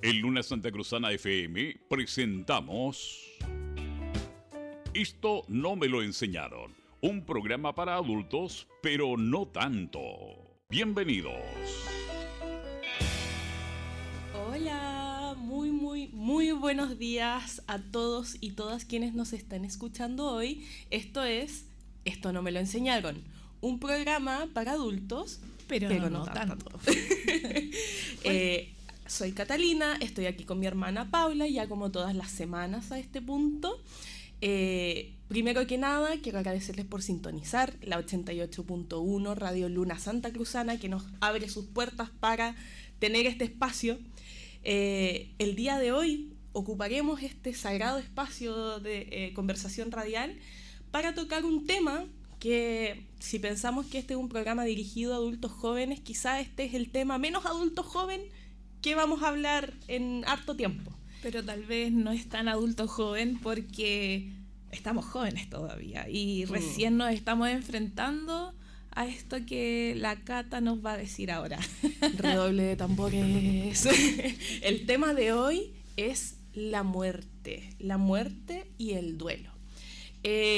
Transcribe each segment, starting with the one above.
En Luna Santa Cruzana FM presentamos Esto no me lo enseñaron, un programa para adultos, pero no tanto. Bienvenidos. Hola, muy buenos días a todos y todas quienes nos están escuchando hoy. Esto no me lo enseñaron, un programa para adultos, pero no tanto. Soy Catalina, estoy aquí con mi hermana Paula, ya como todas las semanas a este punto. Primero que nada, quiero agradecerles por sintonizar la 88.1 Radio Luna Santa Cruzana, que nos abre sus puertas para tener este espacio. El día de hoy ocuparemos este sagrado espacio de conversación radial para tocar un tema que, si pensamos que este es un programa dirigido a adultos jóvenes, quizá este es el tema menos adulto joven que vamos a hablar en harto tiempo. Pero tal vez no es tan adulto joven porque estamos jóvenes todavía y recién nos estamos enfrentando a esto que la Cata nos va a decir ahora. Redoble de tambores. El tema de hoy es la muerte y el duelo.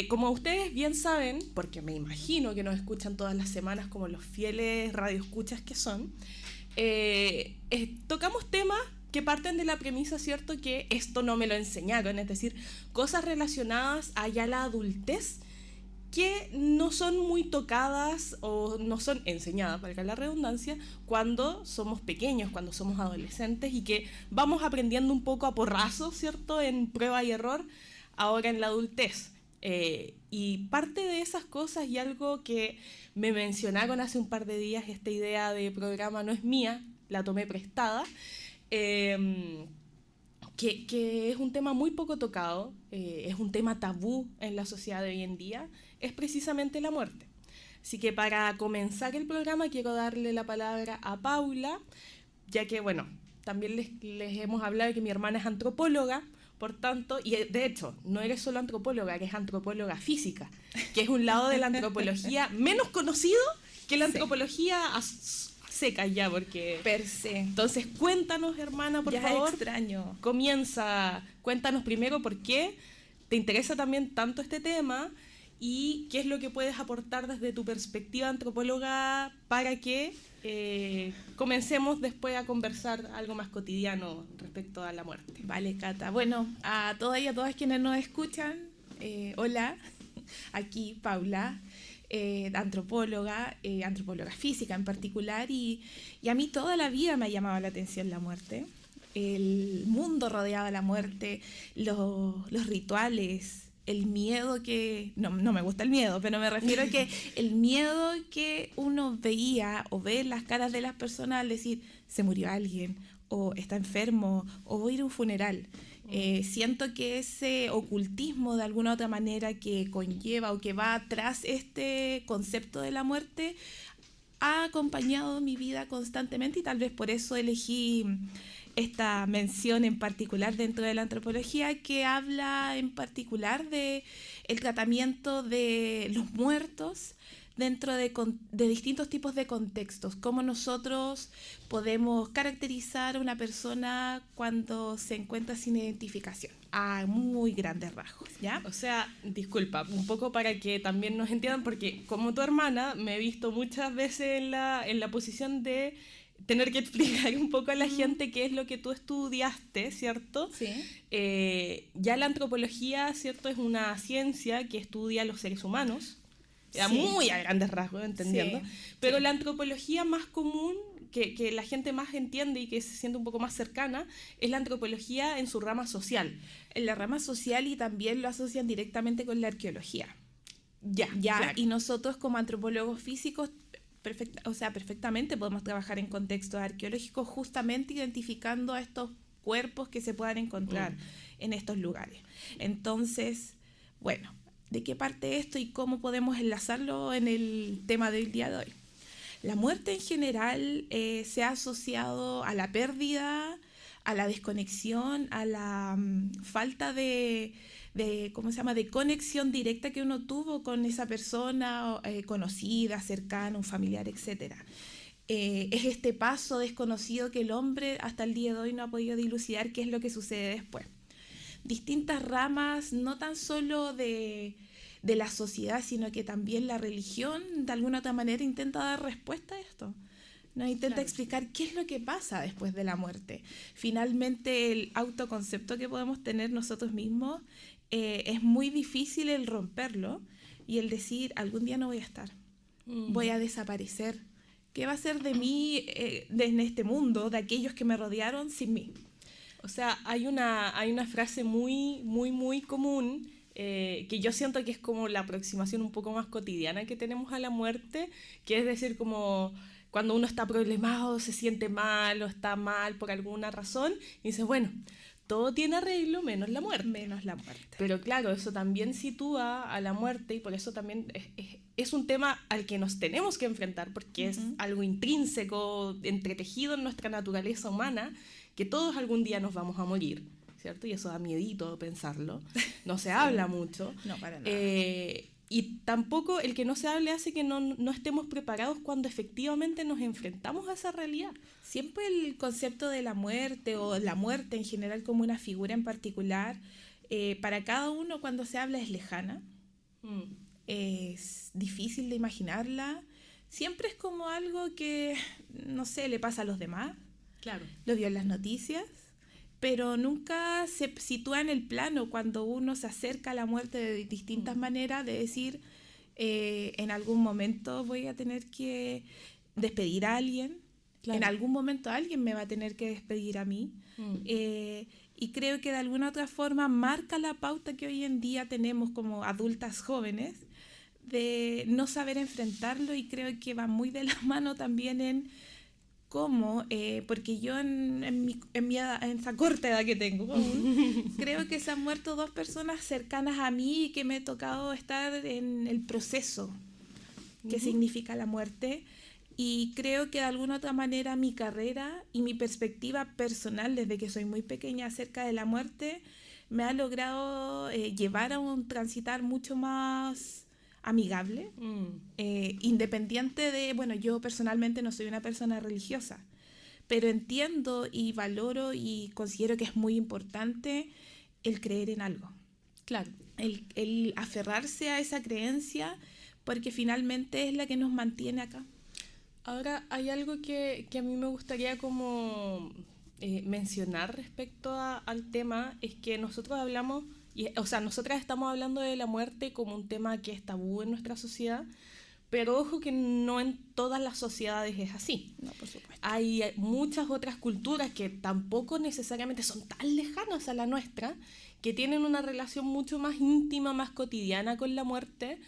Como ustedes bien saben, porque me imagino que nos escuchan todas las semanas como los fieles radioescuchas que son, tocamos temas que parten de la premisa, ¿cierto?, que esto no me lo enseñaron, es decir, cosas relacionadas a ya la adultez que no son muy tocadas o no son enseñadas, valga la redundancia, cuando somos pequeños, cuando somos adolescentes, y que vamos aprendiendo un poco a porrazos, ¿cierto?, en prueba y error, ahora en la adultez. Y parte de esas cosas, y algo que me mencionaron hace un par de días, esta idea de programa no es mía, la tomé prestada, que es un tema muy poco tocado, es un tema tabú en la sociedad de hoy en día, es precisamente la muerte. Así que para comenzar el programa quiero darle la palabra a Paula, ya que, bueno, también les hemos hablado de que mi hermana es antropóloga, por tanto, y de hecho, no eres solo antropóloga, eres antropóloga física, que es un lado de la antropología menos conocido que la antropología seca ya, porque per se. Entonces, cuéntanos, hermana, por favor. Es extraño. Cuéntanos primero por qué te interesa también tanto este tema y qué es lo que puedes aportar desde tu perspectiva antropóloga para que comencemos después a conversar algo más cotidiano respecto a la muerte. Vale, Cata. Bueno, a todas y a todas quienes nos escuchan, hola, aquí Paula, antropóloga física en particular, y a mí toda la vida me ha llamado la atención la muerte, el mundo rodeado de la muerte, los rituales, el miedo que... No me gusta el miedo, pero me refiero a que el miedo que uno veía o ve en las caras de las personas al decir se murió alguien, o está enfermo, o voy a ir a un funeral. Siento que ese ocultismo de alguna otra manera que conlleva o que va atrás este concepto de la muerte ha acompañado mi vida constantemente, y tal vez por eso elegí esta mención en particular dentro de la antropología, que habla en particular de el tratamiento de los muertos dentro de distintos tipos de contextos, cómo nosotros podemos caracterizar a una persona cuando se encuentra sin identificación, a muy grandes rasgos, ¿ya? O sea, disculpa, un poco para que también nos entiendan, porque como tu hermana me he visto muchas veces en la posición de tener que explicar un poco a la gente qué es lo que tú estudiaste, ¿cierto? Sí. Ya la antropología, ¿cierto?, es una ciencia que estudia los seres humanos, Sí. muy a grandes rasgos, entendiendo, Sí. pero la antropología más común, que la gente más entiende y que se siente un poco más cercana, es la antropología en su rama social. En la rama social, y también lo asocian directamente con la arqueología. Ya, claro. Y nosotros como antropólogos físicos perfectamente podemos trabajar en contextos arqueológicos, justamente identificando a estos cuerpos que se puedan encontrar en estos lugares. Entonces, bueno, ¿de qué parte esto y cómo podemos enlazarlo en el tema del día de hoy? La muerte en general se ha asociado a la pérdida, a la desconexión, a la falta de conexión directa que uno tuvo con esa persona conocida, cercana, un familiar, etc. es este paso desconocido que el hombre hasta el día de hoy no ha podido dilucidar qué es lo que sucede después. Distintas ramas, no tan solo de la sociedad, sino que también la religión, de alguna otra manera, intenta dar respuesta a esto. Nos intenta explicar qué es lo que pasa después de la muerte. Finalmente, el autoconcepto que podemos tener nosotros mismos es muy difícil el romperlo y el decir, algún día no voy a estar, voy a desaparecer. ¿Qué va a ser de mí en este mundo, de aquellos que me rodearon sin mí? O sea, hay una frase muy, muy, muy común que yo siento que es como la aproximación un poco más cotidiana que tenemos a la muerte, que es decir, como cuando uno está problemado, se siente mal o está mal por alguna razón, y dice, bueno, todo tiene arreglo menos la muerte. Menos la muerte. Pero claro, eso también sitúa a la muerte y por eso también es un tema al que nos tenemos que enfrentar, porque es algo intrínseco, entretejido en nuestra naturaleza humana, que todos algún día nos vamos a morir, ¿cierto? Y eso da miedito pensarlo. No se habla mucho. No, para nada. Y tampoco el que no se hable hace que no estemos preparados cuando efectivamente nos enfrentamos a esa realidad. Siempre el concepto de la muerte o la muerte en general como una figura en particular, para cada uno cuando se habla es lejana, es difícil de imaginarla, siempre es como algo que, no sé, le pasa a los demás, Claro. lo vio en las noticias, pero nunca se sitúa en el plano cuando uno se acerca a la muerte de distintas maneras, de decir, en algún momento voy a tener que despedir a alguien, Claro. en algún momento alguien me va a tener que despedir a mí, y creo que de alguna otra forma marca la pauta que hoy en día tenemos como adultas jóvenes, de no saber enfrentarlo, y creo que va muy de la mano también en cómo, porque yo en mi edad, en esa corta edad que tengo aún, creo que se han muerto 2 personas cercanas a mí y que me he tocado estar en el proceso que significa la muerte, y creo que de alguna otra manera mi carrera y mi perspectiva personal desde que soy muy pequeña acerca de la muerte me ha logrado llevar a un transitar mucho más amigable, independiente de, bueno, yo personalmente no soy una persona religiosa, pero entiendo y valoro y considero que es muy importante el creer en algo. Claro. El aferrarse a esa creencia, porque finalmente es la que nos mantiene acá. Ahora, hay algo que a mí me gustaría como mencionar respecto al tema, es que nosotros hablamos, nosotras estamos hablando de la muerte como un tema que es tabú en nuestra sociedad, pero ojo que no en todas las sociedades es así. No, por supuesto. Hay muchas otras culturas que tampoco necesariamente son tan lejanas a la nuestra, que tienen una relación mucho más íntima, más cotidiana con la muerte,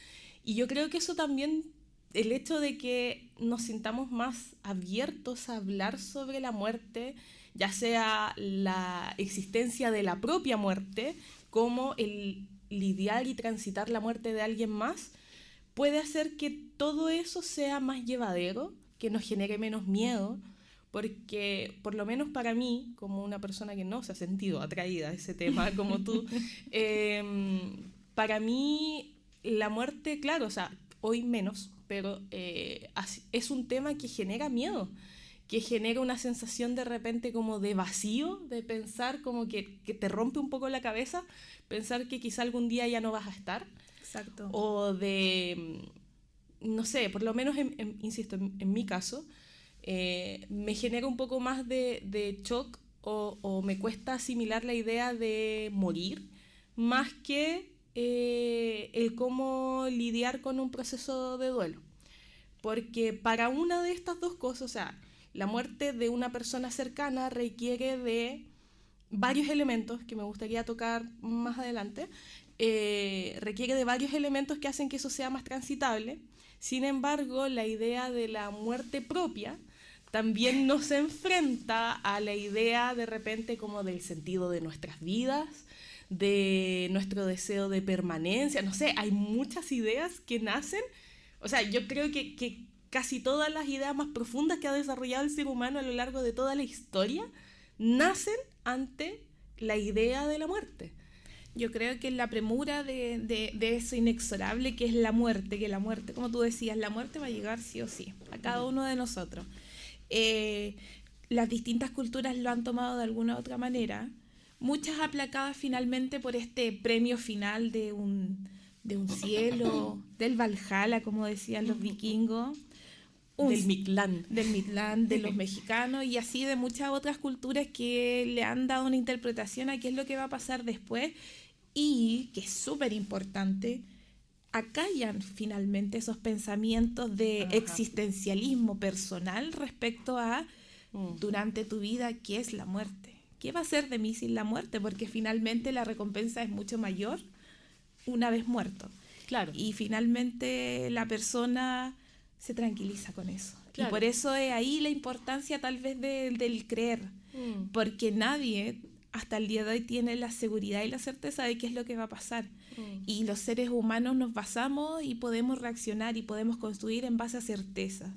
y yo creo que eso también, el hecho de que nos sintamos más abiertos a hablar sobre la muerte, ya sea la existencia de la propia muerte, como el lidiar y transitar la muerte de alguien más, puede hacer que todo eso sea más llevadero, que nos genere menos miedo, porque por lo menos para mí, como una persona que no se ha sentido atraída a ese tema como tú, para mí la muerte, claro, o sea, hoy menos, pero es un tema que genera miedo, que genera una sensación de repente como de vacío, de pensar como que te rompe un poco la cabeza, pensar que quizá algún día ya no vas a estar. Exacto. O de, no sé, por lo menos, insisto, en mi caso, me genera un poco más de shock o me cuesta asimilar la idea de morir, más que el cómo lidiar con un proceso de duelo. Porque para una de estas dos cosas, o sea, la muerte de una persona cercana requiere de varios elementos que me gustaría tocar más adelante, requiere de varios elementos que hacen que eso sea más transitable. Sin embargo, la idea de la muerte propia también nos enfrenta a la idea de repente como del sentido de nuestras vidas, de nuestro deseo de permanencia, no sé, hay muchas ideas que nacen. O sea, yo creo que casi todas las ideas más profundas que ha desarrollado el ser humano a lo largo de toda la historia nacen ante la idea de la muerte. Yo creo que en la premura de eso inexorable que es la muerte, que la muerte, como tú decías, la muerte va a llegar sí o sí, a cada uno de nosotros. Las distintas culturas lo han tomado de alguna u otra manera, muchas aplacadas finalmente por este premio final de un cielo, del Valhalla, como decían los vikingos. Del Mictlán. Del Mictlán, de los mexicanos y así de muchas otras culturas que le han dado una interpretación a qué es lo que va a pasar después y, que es súper importante, acallan finalmente esos pensamientos de existencialismo personal respecto a durante tu vida, ¿qué es la muerte? ¿Qué va a ser de mí sin la muerte? Porque finalmente la recompensa es mucho mayor una vez muerto. Claro. Y finalmente la persona se tranquiliza con eso. Claro. Y por eso es ahí la importancia tal vez del creer. Porque nadie hasta el día de hoy tiene la seguridad y la certeza de qué es lo que va a pasar. Y los seres humanos nos basamos y podemos reaccionar y podemos construir en base a certezas.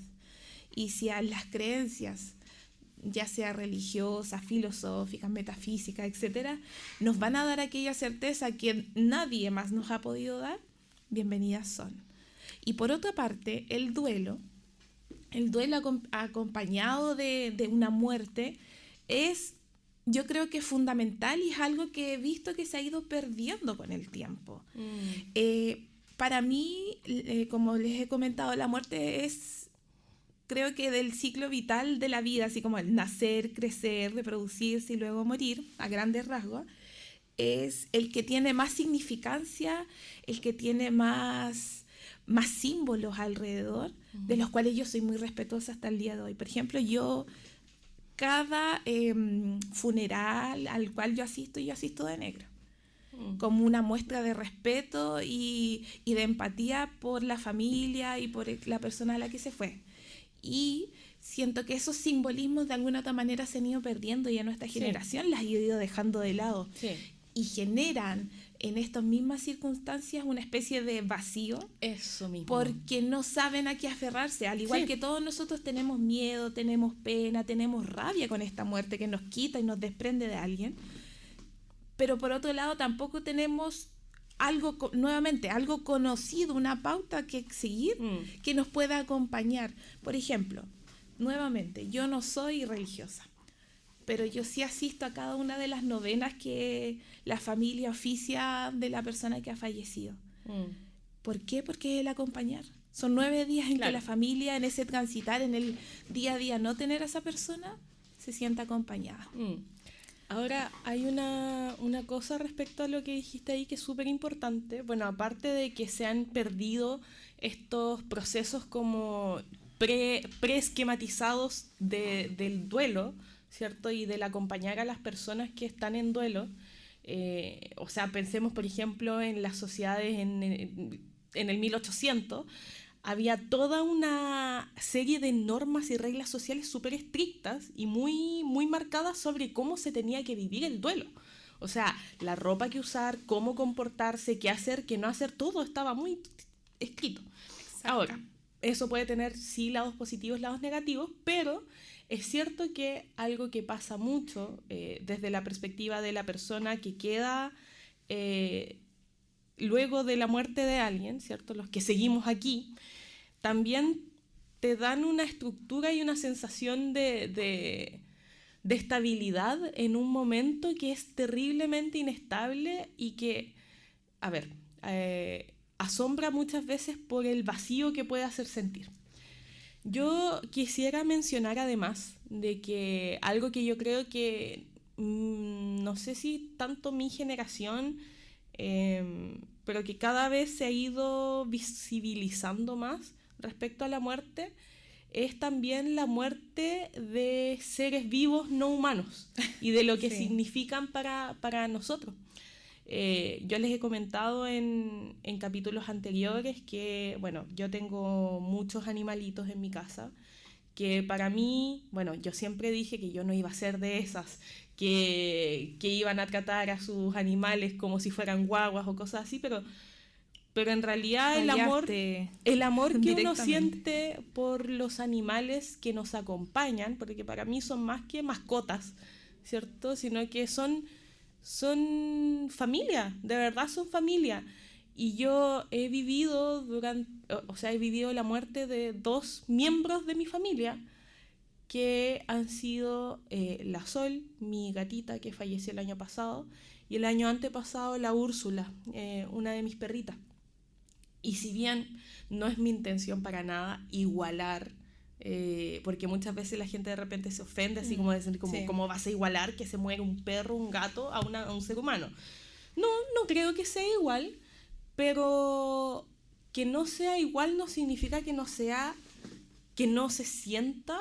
Y si a las creencias, ya sea religiosas, filosóficas, metafísicas, etcétera, nos van a dar aquella certeza que nadie más nos ha podido dar, bienvenidas son. Y por otra parte, el duelo acompañado de una muerte es, yo creo que es fundamental y es algo que he visto que se ha ido perdiendo con el tiempo. Para mí, como les he comentado, la muerte es, creo que del ciclo vital de la vida, así como el nacer, crecer, reproducirse y luego morir, a grandes rasgos, es el que tiene más significancia, el que tiene más símbolos alrededor, de los cuales yo soy muy respetuosa hasta el día de hoy. Por ejemplo, yo cada funeral al cual yo asisto de negro, como una muestra de respeto y de empatía por la familia y por la persona a la que se fue. Y siento que esos simbolismos de alguna otra manera se han ido perdiendo y a nuestra generación las ha ido dejando de lado. Sí. Y generan en estas mismas circunstancias una especie de vacío. Eso mismo. Porque no saben a qué aferrarse. Al igual que todos nosotros tenemos miedo, tenemos pena, tenemos rabia con esta muerte que nos quita y nos desprende de alguien. Pero por otro lado tampoco tenemos algo conocido, una pauta que seguir que nos pueda acompañar. Por ejemplo, nuevamente, yo no soy religiosa, pero yo sí asisto a cada una de las novenas que la familia oficia de la persona que ha fallecido. ¿Por qué? Porque es el acompañar. Son 9 días en que la familia, en ese transitar, en el día a día, no tener a esa persona, se sienta acompañada. Ahora, hay una cosa respecto a lo que dijiste ahí que es súper importante. Bueno, aparte de que se han perdido estos procesos como preesquematizados del duelo, ¿cierto? Y del acompañar a las personas que están en duelo. O sea, pensemos, por ejemplo, en las sociedades en el 1800, había toda una serie de normas y reglas sociales súper estrictas y muy, muy marcadas sobre cómo se tenía que vivir el duelo. O sea, la ropa que usar, cómo comportarse, qué hacer, qué no hacer, todo estaba muy escrito. Exacto. Ahora, eso puede tener sí lados positivos, lados negativos, pero es cierto que algo que pasa mucho desde la perspectiva de la persona que queda luego de la muerte de alguien, ¿cierto? Los que seguimos aquí, también te dan una estructura y una sensación de estabilidad en un momento que es terriblemente inestable y que, asombra muchas veces por el vacío que puede hacer sentir. Yo quisiera mencionar además de que algo que yo creo que no sé si tanto mi generación, pero que cada vez se ha ido visibilizando más respecto a la muerte, es también la muerte de seres vivos no humanos y de lo que significan para nosotros. Yo les he comentado en capítulos anteriores que, bueno, yo tengo muchos animalitos en mi casa, que para mí, bueno, yo siempre dije que yo no iba a ser de esas que iban a tratar a sus animales como si fueran guaguas o cosas así, pero en realidad el amor que uno siente por los animales que nos acompañan, porque para mí son más que mascotas, ¿cierto? Sino que son son familia, de verdad son familia. Y yo he vivido he vivido la muerte de 2 miembros de mi familia, que han sido la Sol, mi gatita que falleció el año pasado, y el año antepasado la Úrsula, una de mis perritas. Y si bien no es mi intención para nada igualar, porque muchas veces la gente de repente se ofende, así como decir, ¿cómo vas a igualar que se muere un perro, un gato a un ser humano? No creo que sea igual, pero que no sea igual no significa que no se sienta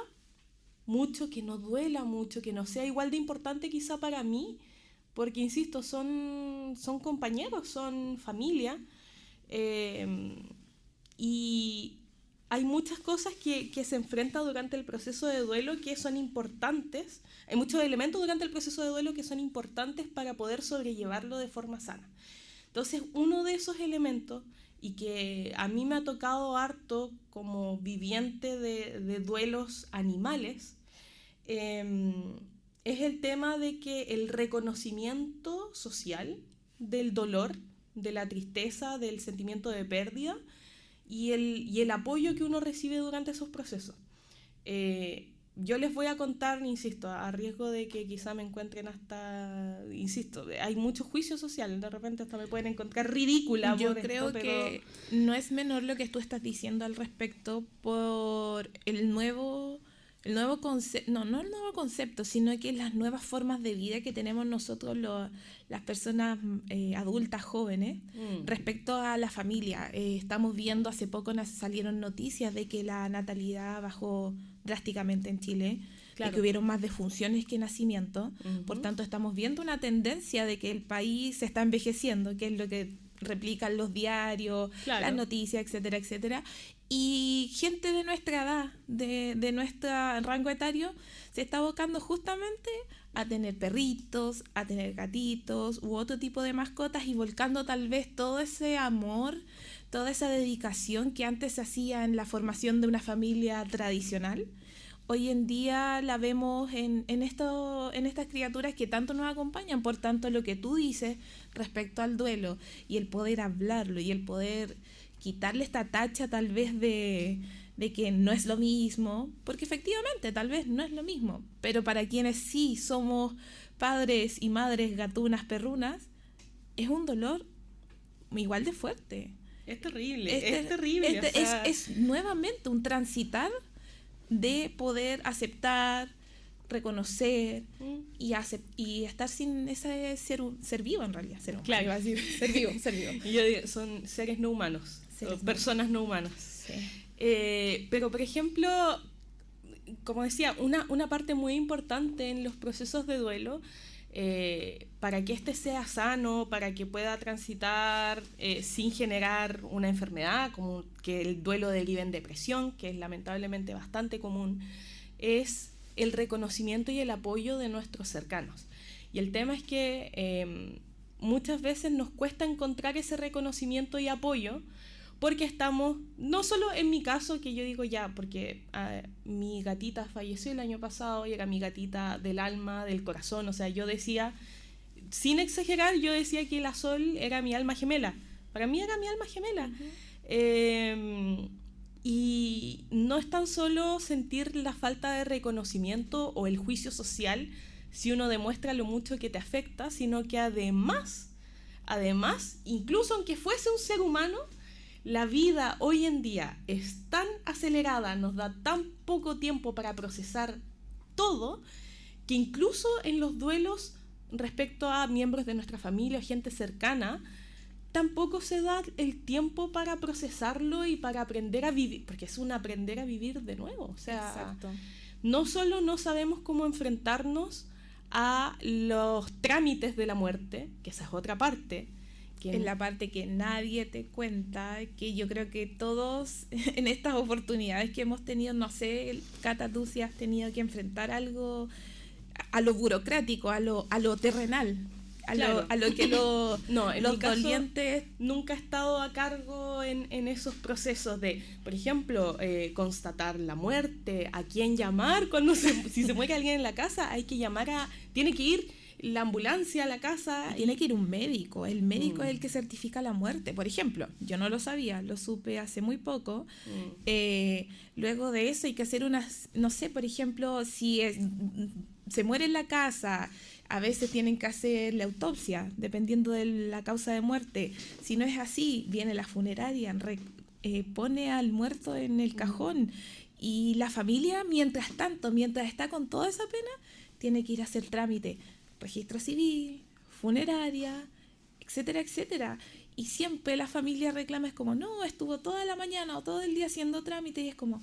mucho, que no duela mucho, que no sea igual de importante quizá para mí, porque insisto, son compañeros, son familia, y hay muchas cosas que se enfrentan durante el proceso de duelo que son importantes, hay muchos elementos durante el proceso de duelo que son importantes para poder sobrellevarlo de forma sana. Entonces, uno de esos elementos, y que a mí me ha tocado harto como viviente de duelos animales, es el tema de que el reconocimiento social del dolor, de la tristeza, del sentimiento de pérdida y el apoyo que uno recibe durante esos procesos. Yo les voy a contar, insisto, a riesgo de que quizá me encuentren hasta, insisto, hay mucho juicio social, de repente hasta me pueden encontrar ridícula. Yo creo que no es menor lo que tú estás diciendo al respecto por el nuevo concepto, no el nuevo concepto, sino que las nuevas formas de vida que tenemos nosotros las personas adultas jóvenes respecto a la familia. Estamos viendo, hace poco salieron noticias de que la natalidad bajó drásticamente en Chile, claro, de que hubieron más defunciones que nacimientos. Por tanto, estamos viendo una tendencia de que el país se está envejeciendo, que es lo que replican los diarios, claro, las noticias, etcétera, etcétera. Y gente de nuestra edad, de nuestro rango etario, se está abocando justamente a tener perritos, a tener gatitos u otro tipo de mascotas, y volcando tal vez todo ese amor, toda esa dedicación que antes se hacía en la formación de una familia tradicional. Hoy en día la vemos en estas criaturas que tanto nos acompañan. Por tanto, lo que tú dices respecto al duelo y el poder hablarlo y el poder quitarle esta tacha tal vez de que no es lo mismo, porque efectivamente tal vez no es lo mismo, pero para quienes sí somos padres y madres gatunas, perrunas, es un dolor igual de fuerte. Es terrible, es terrible. O sea, es nuevamente un transitar de poder aceptar, reconocer y estar sin ese ser vivo en realidad. Claro, iba a decir ser vivo. Y yo digo, son seres no humanos, personas no humanas. Sí. Pero, por ejemplo, como decía, una parte muy importante en los procesos de duelo, para que este sea sano, para que pueda transitar sin generar una enfermedad, como que el duelo derive en depresión, que es lamentablemente bastante común, es el reconocimiento y el apoyo de nuestros cercanos. Y el tema es que muchas veces nos cuesta encontrar ese reconocimiento y apoyo, porque estamos, no solo en mi caso, que yo digo ya, porque mi gatita falleció el año pasado y era mi gatita del alma, del corazón, o sea, yo decía, sin exagerar, yo decía que la Sol era mi alma gemela, para mí era mi alma gemela. Y no es tan solo sentir la falta de reconocimiento o el juicio social si uno demuestra lo mucho que te afecta, sino que además, incluso aunque fuese un ser humano, la vida hoy en día es tan acelerada, nos da tan poco tiempo para procesar todo, que incluso en los duelos respecto a miembros de nuestra familia o gente cercana, tampoco se da el tiempo para procesarlo y para aprender a vivir, porque es un aprender a vivir de nuevo. O sea, exacto. No solo no sabemos cómo enfrentarnos a los trámites de la muerte, que esa es otra parte, que es la parte que nadie te cuenta, que yo creo que todos en estas oportunidades que hemos tenido, no sé, Cata, tú si has tenido que enfrentar algo a lo burocrático, a lo terrenal, claro, a lo que no, en los mi caso, dolientes... Nunca he estado a cargo en esos procesos de, por ejemplo, constatar la muerte, a quién llamar, si se muere alguien en la casa, hay que llamar tiene que ir la ambulancia a la casa. Tiene que ir un médico. El médico es el que certifica la muerte. Por ejemplo, yo no lo sabía, lo supe hace muy poco. Luego de eso hay que hacer no sé, por ejemplo, si se muere en la casa, a veces tienen que hacer la autopsia, dependiendo de la causa de muerte. Si no es así, viene la funeraria, pone al muerto en el cajón. Y la familia, mientras está con toda esa pena, tiene que ir a hacer trámite. Registro civil, funeraria, etcétera, etcétera. Y siempre la familia reclama, es como, no, estuvo toda la mañana o todo el día haciendo trámite. Y es como,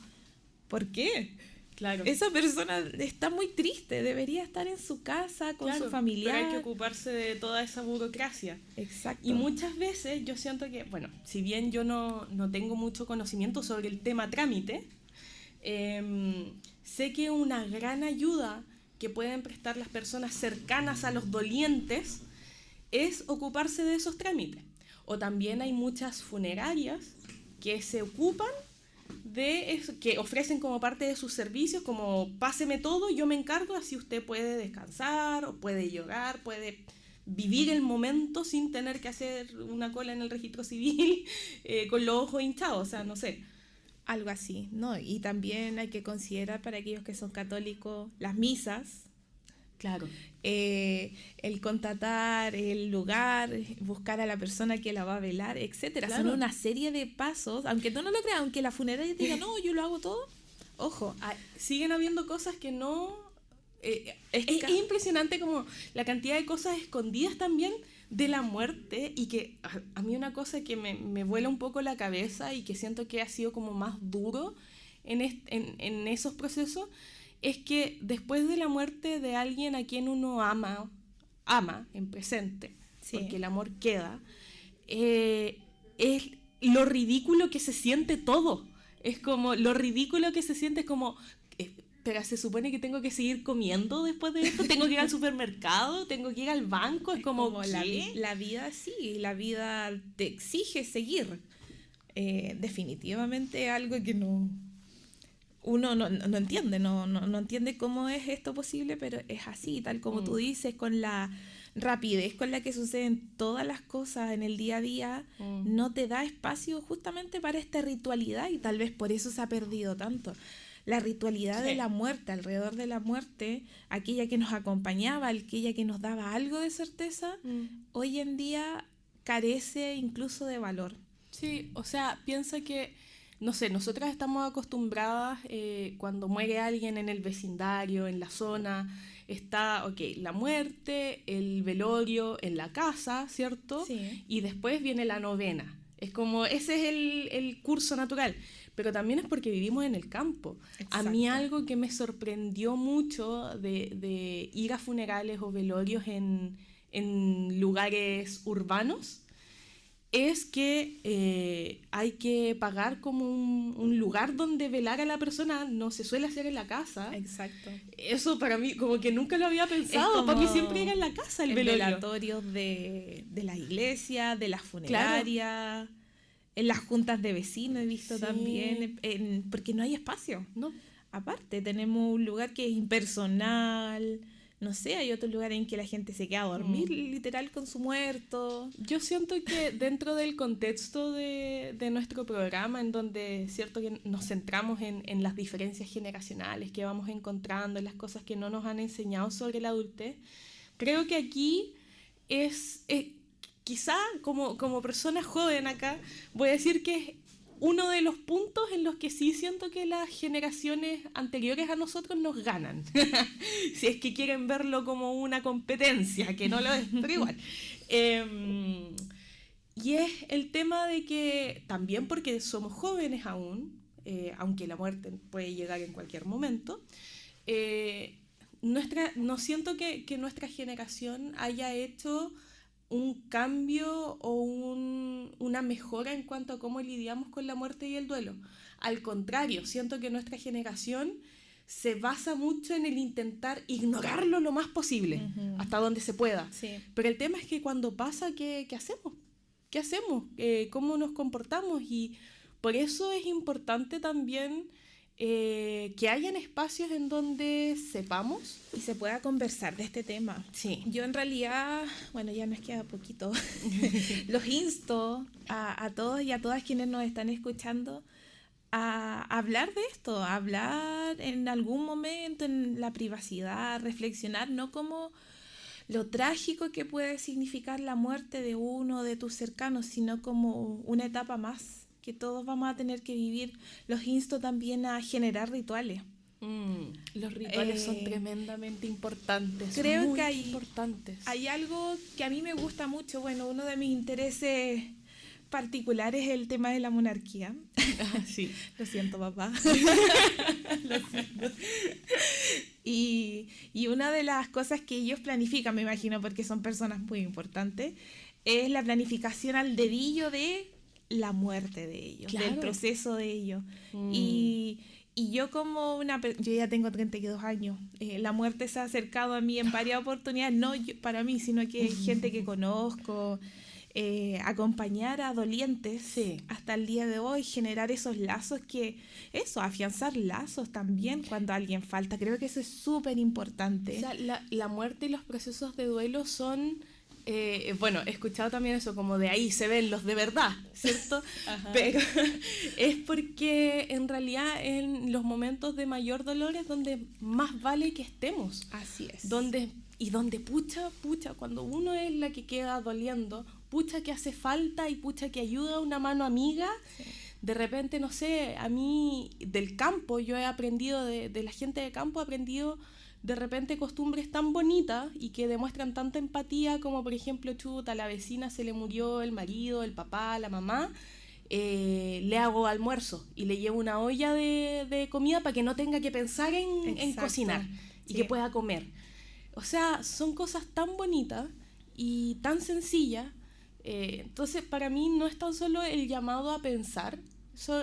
¿por qué? Claro. Esa persona está muy triste, debería estar en su casa con su familiar. Pero hay que ocuparse de toda esa burocracia. Exacto. Y muchas veces yo siento que, bueno, si bien yo no tengo mucho conocimiento sobre el tema trámite, sé que una gran ayuda que pueden prestar las personas cercanas a los dolientes es ocuparse de esos trámites. O también hay muchas funerarias que se ocupan de eso, que ofrecen como parte de sus servicios, como páseme todo, yo me encargo, así usted puede descansar, o puede llorar, puede vivir el momento sin tener que hacer una cola en el registro civil con los ojos hinchados, o sea, no sé. Algo así, ¿no? Y también hay que considerar para aquellos que son católicos las misas. Claro. El contratar el lugar, buscar a la persona que la va a velar, etcétera. Claro. Son una serie de pasos, aunque tú no lo creas, aunque la funeraria diga, no, yo lo hago todo. Ojo. Siguen habiendo cosas que no... es impresionante como la cantidad de cosas escondidas también de la muerte, y que a mí una cosa que me vuela un poco la cabeza y que siento que ha sido como más duro en esos procesos, es que después de la muerte de alguien a quien uno ama en presente, sí, porque el amor queda, es lo ridículo que se siente todo. Es como, lo ridículo que se siente, es como, pero se supone que tengo que seguir comiendo después de esto, tengo que ir al supermercado, tengo que ir al banco, es como la vida sí, la vida te exige seguir. Definitivamente algo que uno no entiende, no entiende cómo es esto posible, pero es así, tal como tú dices, con la rapidez con la que suceden todas las cosas en el día a día, no te da espacio justamente para esta ritualidad, y tal vez por eso se ha perdido tanto. La ritualidad de la muerte, alrededor de la muerte, aquella que nos acompañaba, aquella que nos daba algo de certeza, hoy en día carece incluso de valor. Sí, o sea, piensa que, no sé, nosotras estamos acostumbradas, cuando muere alguien en el vecindario, en la zona, está, la muerte, el velorio en la casa, ¿cierto? Sí. Y después viene la novena. Es como, ese es el curso natural. Pero también es porque vivimos en el campo. Exacto. A mí algo que me sorprendió mucho de ir a funerales o velorios en lugares urbanos es que hay que pagar como un lugar donde velar a la persona. No se suele hacer en la casa. Exacto. Eso para mí como que nunca lo había pensado. Para mí siempre era en la casa el velorio. Velatorios de las iglesias, de las funerarias. Claro. En las juntas de vecinos he visto también, porque no hay espacio. No. Aparte, tenemos un lugar que es impersonal. No sé, hay otro lugar en que la gente se queda a dormir literal con su muerto. Yo siento que dentro del contexto de nuestro programa, en donde cierto que nos centramos en las diferencias generacionales que vamos encontrando, en las cosas que no nos han enseñado sobre la adultez, creo que aquí es quizá como persona joven acá, voy a decir que es uno de los puntos en los que sí siento que las generaciones anteriores a nosotros nos ganan. Si es que quieren verlo como una competencia, que no lo es, pero igual. Y es el tema de que, también porque somos jóvenes aún, aunque la muerte puede llegar en cualquier momento, no siento que nuestra generación haya hecho un cambio o una mejora en cuanto a cómo lidiamos con la muerte y el duelo. Al contrario, siento que nuestra generación se basa mucho en el intentar ignorarlo lo más posible, hasta donde se pueda. Sí. Pero el tema es que cuando pasa, ¿qué hacemos? ¿Qué hacemos? ¿Cómo nos comportamos? Y por eso es importante también que hayan espacios en donde sepamos y se pueda conversar de este tema. Sí. Yo en realidad, bueno, ya nos queda poquito, los insto a todos y a todas quienes nos están escuchando a hablar de esto, a hablar en algún momento en la privacidad, reflexionar, no como lo trágico que puede significar la muerte de uno de tus cercanos, sino como una etapa más que todos vamos a tener que vivir. Los insto también a generar rituales. Los rituales son tremendamente importantes. Creo muy que importantes. Hay algo que a mí me gusta mucho. Bueno, uno de mis intereses particulares es el tema de la monarquía. Sí. Lo siento, papá. Lo siento. Y una de las cosas que ellos planifican, me imagino, porque son personas muy importantes, es la planificación al dedillo de la muerte de ellos, claro, del proceso de ellos. Y yo como yo ya tengo 32 años, la muerte se ha acercado a mí en varias oportunidades, no para mí, sino que gente que conozco, acompañar a dolientes, sí, hasta el día de hoy, generar esos lazos afianzar lazos también cuando alguien falta. Creo que eso es súper importante. O sea, la muerte y los procesos de duelo son... bueno, he escuchado también eso, como de ahí se ven los de verdad, ¿cierto? Pero es porque en realidad en los momentos de mayor dolor es donde más vale que estemos. Así es. Donde pucha, cuando uno es la que queda doliendo, pucha que hace falta y pucha que ayuda una mano amiga. Sí. De repente, no sé, a mí del campo, yo he aprendido de la gente de campo, he aprendido de repente costumbres tan bonitas y que demuestran tanta empatía, como por ejemplo, chuta, a la vecina se le murió el marido, el papá, la mamá, le hago almuerzo y le llevo una olla de comida para que no tenga que pensar en cocinar y que pueda comer. O sea, son cosas tan bonitas y tan sencillas. Entonces, para mí no es tan solo el llamado a pensar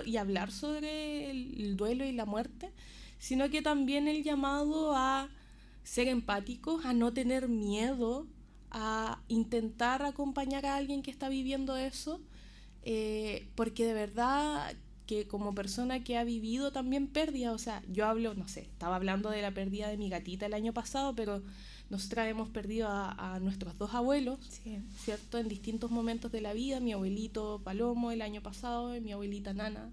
y hablar sobre el duelo y la muerte, sino que también el llamado a ser empáticos, a no tener miedo, a intentar acompañar a alguien que está viviendo eso, porque de verdad que como persona que ha vivido también pérdida, o sea, yo hablo, no sé, estaba hablando de la pérdida de mi gatita el año pasado, pero nosotras hemos perdido a nuestros 2 abuelos, sí, ¿cierto? En distintos momentos de la vida, mi abuelito Palomo el año pasado y mi abuelita Nana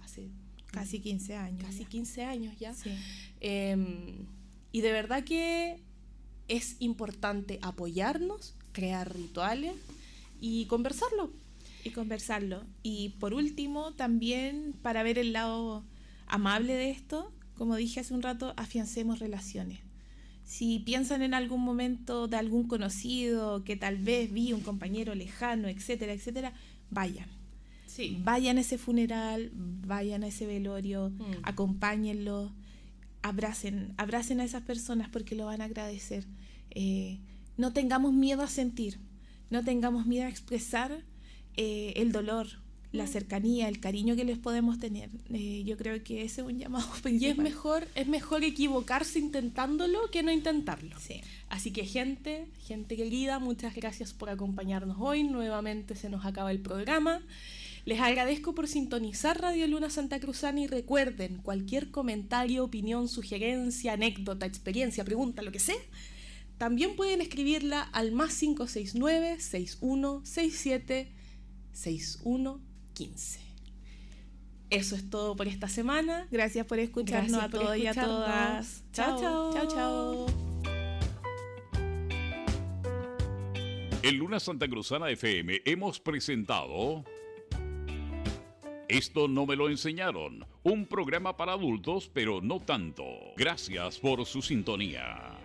hace... Casi 15 años. Casi 15 años ya. Sí. Y de verdad que es importante apoyarnos, crear rituales y conversarlo. Y por último, también para ver el lado amable de esto, como dije hace un rato, afiancemos relaciones. Si piensan en algún momento de algún conocido que tal vez vi, un compañero lejano, etcétera, etcétera, vayan. Sí. Vayan a ese funeral, vayan a ese velorio, acompáñenlo, abracen a esas personas porque lo van a agradecer. No tengamos miedo a sentir, no tengamos miedo a expresar el dolor, la cercanía, el cariño que les podemos tener. Yo creo que ese es un llamado principal. Y es mejor equivocarse intentándolo que no intentarlo. Sí. Así que gente querida, muchas gracias por acompañarnos hoy. Nuevamente se nos acaba el programa. Les agradezco por sintonizar Radio Luna Santa Cruzana y recuerden, cualquier comentario, opinión, sugerencia, anécdota, experiencia, pregunta, lo que sea, también pueden escribirla al +569 6167 6115. Eso es todo por esta semana. Gracias por escucharnos a todos y a todas. Chao, chao. Chao. En Luna Santa Cruzana FM hemos presentado Esto no me lo enseñaron, un programa para adultos, pero no tanto. Gracias por su sintonía.